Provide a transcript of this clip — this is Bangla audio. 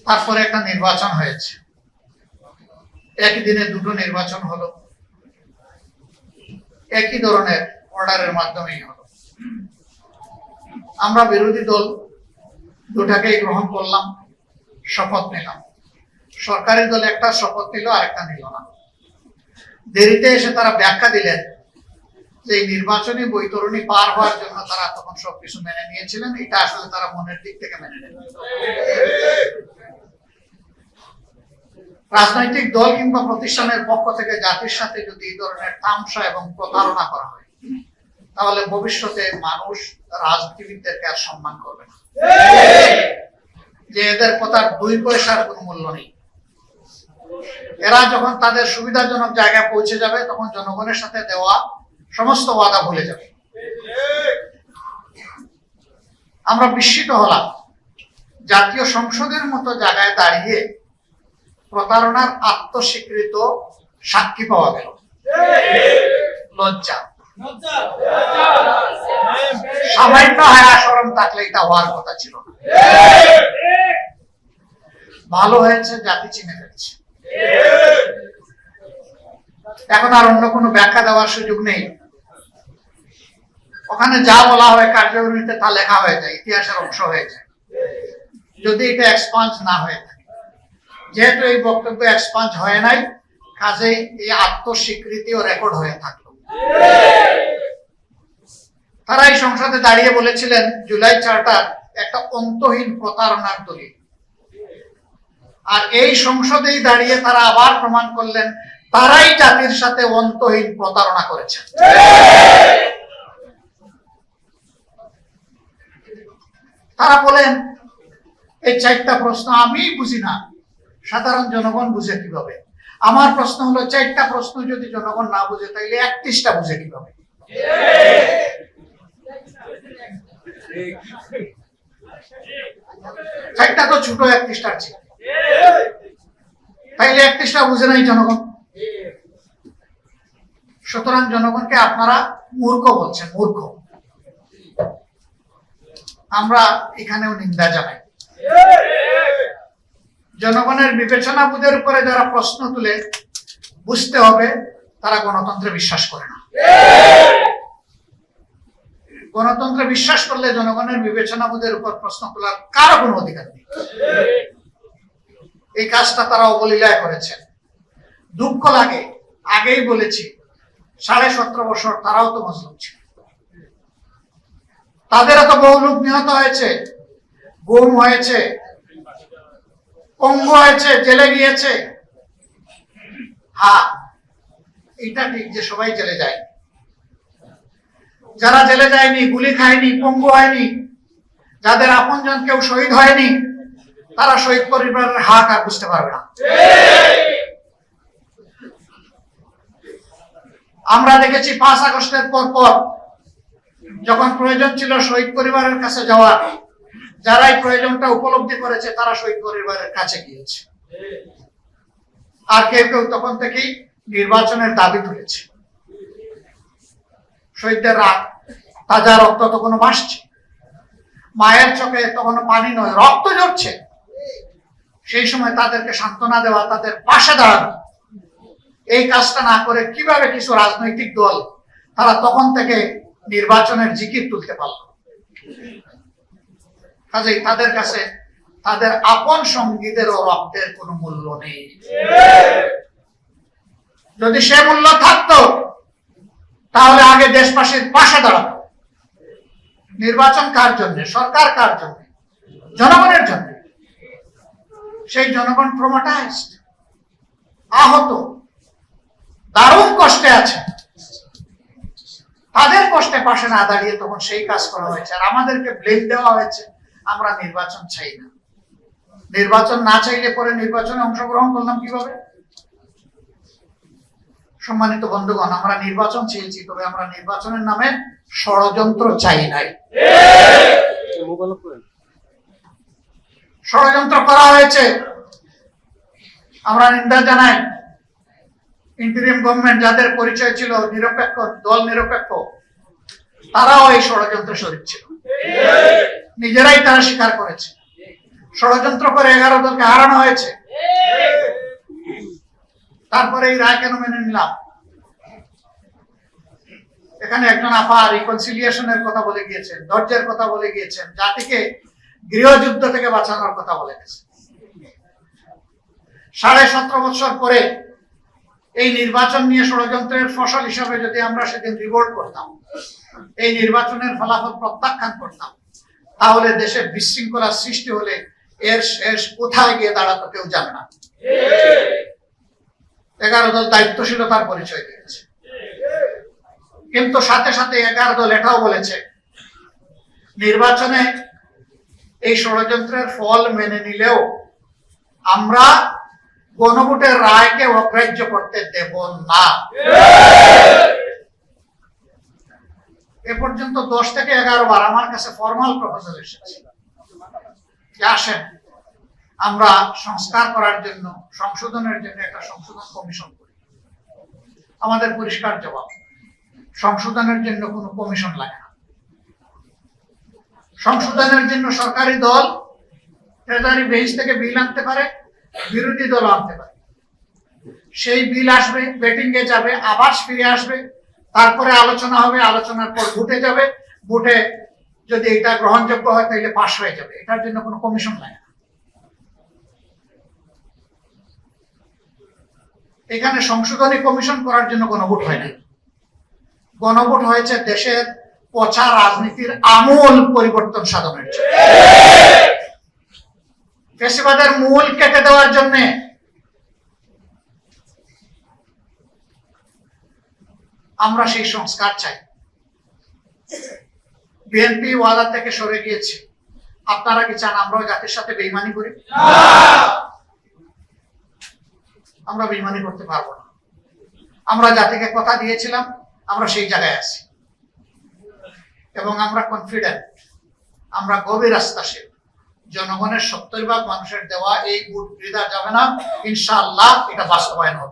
তারপরে একটা নির্বাচন হয়েছে, একই দিনে দুটো নির্বাচন হলো, একই ধরনের অর্ডারের মাধ্যমেই হলো। আমরা বিরোধী দল দুটাকেই গ্রহণ করলাম, শপথ নিলাম। সরকারি দল একটা শপথ নিল, আরেকটা নিল না। দেরিতে এসে তারা ব্যাখ্যা দিলেন যে এই নির্বাচনী বৈতরণী পার হওয়ার জন্য তারা তখন সবকিছু মেনে নিয়েছিলেন, এটা আসলে তারা মনের দিক থেকে মেনে নেন। রাজনৈতিক দল কিংবা প্রতিষ্ঠানের পক্ষ থেকে জাতির সাথে যদি এই ধরনের তামসা এবং প্রতারণা করা হয়, তাহলে ভবিষ্যতে মানুষ রাজনীতিবিদদেরকে আর সম্মান করবে না, যে এদের কথার 2 পয়সার কোনো মূল্য নেই। এরা যখন তাদের সুবিধাজনক জায়গায় পৌঁছে যাবে, তখন জনগণের সাথে দেওয়া সমস্ত ওয়াদা ভুলে যাবে। আমরা বিস্মিত হলাম, জাতীয় সংসদের মতো জায়গায় দাঁড়িয়ে প্রতারণার আত্মস্বীকৃত সাক্ষী পাওয়া গেল। লজ্জা, সামান্য হায়া শরম থাকলে এটা হওয়ার কথা ছিল না। ভালো হয়েছে জাতি চিনে ফেলছে, এখন আর অন্য কোনো ব্যাখ্যা দেওয়ার সুযোগ নেই। ওখানে যা বলা হয় কার্যকরীতে তা লেখা হয়ে যায়, ইতিহাসের অংশ হয়ে যায়, যদি এটা এক্সপাঞ্জ না হয়ে থাকে। যেহেতু এই বক্তব্য এক্সপাঞ্জ হয় নাই, কাজেই এই আত্মস্বীকৃতিও রেকর্ড হয়ে থাকলো। তারা এই সংসদে দাঁড়িয়ে বলেছিলেন জুলাই চার্টার একটা অন্তহীন প্রতারণার দলিল, আর এই সংসদেই দাঁড়িয়ে তারা আবার প্রমাণ করলেন তারাই জাতির সাথে অন্তহীন প্রতারণা করেছেন। তারা বলেন এই 4টা প্রশ্ন আমি বুঝি না, সাধারণ জনগণ বুঝে কিভাবে? আমার প্রশ্ন হলো 4টা প্রশ্ন যদি জনগণ না বুঝে, তাইলে 31টা বুঝে কিভাবে? 4টা তো ছোট, 31টার চেয়ে, তাইলে 31টা বুঝে নাই জনগণ। সুতরাং জনগণকে আপনারা মূর্খ বলছেন, মূর্খ। আমরা এখানেও নিন্দা জানাই। জনগণের বিবেচনা বোধের উপরে যারা প্রশ্ন তুলে, বুঝতে হবে তারা গণতন্ত্রে বিশ্বাস করে না। গণতন্ত্রে বিশ্বাস করলে জনগণের বিবেচনা বোধের উপর প্রশ্ন তোলার কারো কোনো অধিকার নেই। এই কাজটা তারা অবলীলায় করেছেন। দুঃখ লাগে, আগেই বলেছি 17.5 বছর তারাও তো মজলুম ছিল। তাদেরও তো বহু লোক নিহত হয়েছে, গুম হয়েছে, পঙ্গু হয়েছে, জেলে গিয়েছে। হ্যাঁ, এটা ঠিক যে সবাই জেলে যায়। যারা জেলে যায়নি, গুলি খায়নি, পঙ্গু হয়নি, যাদের আপনজন কেউ শহীদ হয়নি, তারা শহীদ পরিবারের হাক আর বুঝতে পারবে না। আমরা দেখেছি 5 আগস্টের পর যখন প্রয়োজন ছিল শহীদ পরিবারের কাছে যাওয়ার, যারা এই প্রয়োজনটা উপলব্ধি করেছে তারা শহীদ পরিবারের কাছে গিয়েছে। আর কেউ কেউ তখন থেকেই নির্বাচনের দাবি তুলেছে। শহীদদের তাজা রক্ত তখনও ভাসছে, মায়ের চোখে তখনও পানি নয়, রক্ত ঝরছে। সেই সময় তাদেরকে সান্ত্বনা দেওয়া, তাদের পাশে দাঁড়ানো, এই কাজটা না করে কিভাবে কিছু রাজনৈতিক দল তারা তখন থেকে নির্বাচনের জিকির তুলতে পারল? কাজেই তাদের কাছে তাদের আপন সঙ্গীদেরও রক্তের কোনো মূল্য নেই। যদি সে মূল্য থাকতো, তাহলে আগে দেশবাসীর পাশে দাঁড়াতো। নির্বাচন কার জন্য? সরকার কার জন্য? জনগণের জন্য। সেই জনগণ ট্রমাটাইজড, আহত, দারুণ কষ্টে আছে। তাদের কষ্টে পাশে না দাঁড়িয়ে তখন সেই কাজ করা হয়েছে, আর আমাদেরকে ব্লেম দেওয়া হয়েছে আমরা নির্বাচন চাই না। নির্বাচন না চাইলে পরে নির্বাচনে অংশগ্রহণ করলাম কিভাবে? সম্মানিত বন্ধুগণ, আমরা নির্বাচন চেয়েছি, তবে আমরা নির্বাচনের নামে ষড়যন্ত্র চাই নাই। ষড়যন্ত্র করা হয়েছে, আমরা নিন্দা জানাই। ইন্টারিম গভর্নমেন্ট যাদের পরিচয় ছিল নিরপেক্ষ, দল নিরপেক্ষ, তারাও এই ষড়যন্ত্রে শরীক ছিল, নিজেরাই তারা স্বীকার করেছে। ষড়যন্ত্র করে 11 দলকে হারানো হয়েছে। তারপরে এই রায় কেন মেনে নিলাম? এখানে একজন আপা রিকনসিলিয়েশনের কথা বলে গিয়েছেন, ধৈর্যের কথা বলে গিয়েছেন, জাতিকে গৃহযুদ্ধ থেকে বাঁচানোর কথা বলে গেছেন। 17.5 বছর পরে এই নির্বাচন নিয়ে ষড়যন্ত্রের ফসল হিসাবে যদি আমরা সেদিন রিভোল্ট করতাম, এই নির্বাচনের ফলাফল প্রত্যাখ্যান করতাম, তাহলে দেশে বিশৃঙ্খলা সৃষ্টি হলে এর শেষ কোথায় গিয়ে দাঁড়াতো কেউ জানে না। 11 দল দায়িত্বশীলতার পরিচয় দিয়েছে, কিন্তু সাথে সাথে 11 দল এটাও বলেছে নির্বাচনে এই ষড়যন্ত্রের ফল মেনে নিলেও আমরা গণভোটের রায়কে অগ্রাহ্য করতে দেব না। এ পর্যন্ত 10 থেকে 11 বার আমার কাছে ফর্মাল প্রপোজাল এসেছে যে আসেন আমরা সংস্কার করার জন্য, সংশোধনের জন্য একটা সংশোধন কমিশন করি। আমাদের পরিষ্কার জবাব, সংশোধনের জন্য কোনো কমিশন লাগে না। সংশোধনের জন্য সরকারি দল ট্রেজারি বেঞ্চ থেকে বিল আনতে পারে, বিরোধী দল আনতে পারে। সেই বিল আসবে, বেটিং এ যাবে, আবার ফিরে আসবে, তারপরে আলোচনা হবে, আলোচনার পর ভোটে যাবে, ভোটে যদি এটা গ্রহণযোগ্য হয় তাহলে পাস হয়ে যাবে। এটার জন্য কোনো কমিশন লাগে না। এখানে সংশোধনী কমিশন করার জন্য গণভোট হয় না। গণভোট হয়েছে দেশের পচা রাজনীতির আমূল পরিবর্তন সাধনের জন্য, ফ্যাসিবাদের মূল কেটে দেওয়ার জন্য। আমরা সেই সংস্কার চাই। বিএনপি ওয়াদা থেকে সরে গিয়েছে। আপনারা কি চান আমরাও জাতির সাথে বেইমানি করি? আমরা বেইমানি করতে পারবো না। আমরা জাতিকে কথা দিয়েছিলাম, আমরা সেই জায়গায় আছি এবং আমরা কনফিডেন্ট, আমরা গভীর আস্থাশীল। জনগণের 70% মানুষের দেওয়া এই ভোট বৃথা যাবে না, ইনশাআল্লাহ এটা বাস্তবায়ন হবে।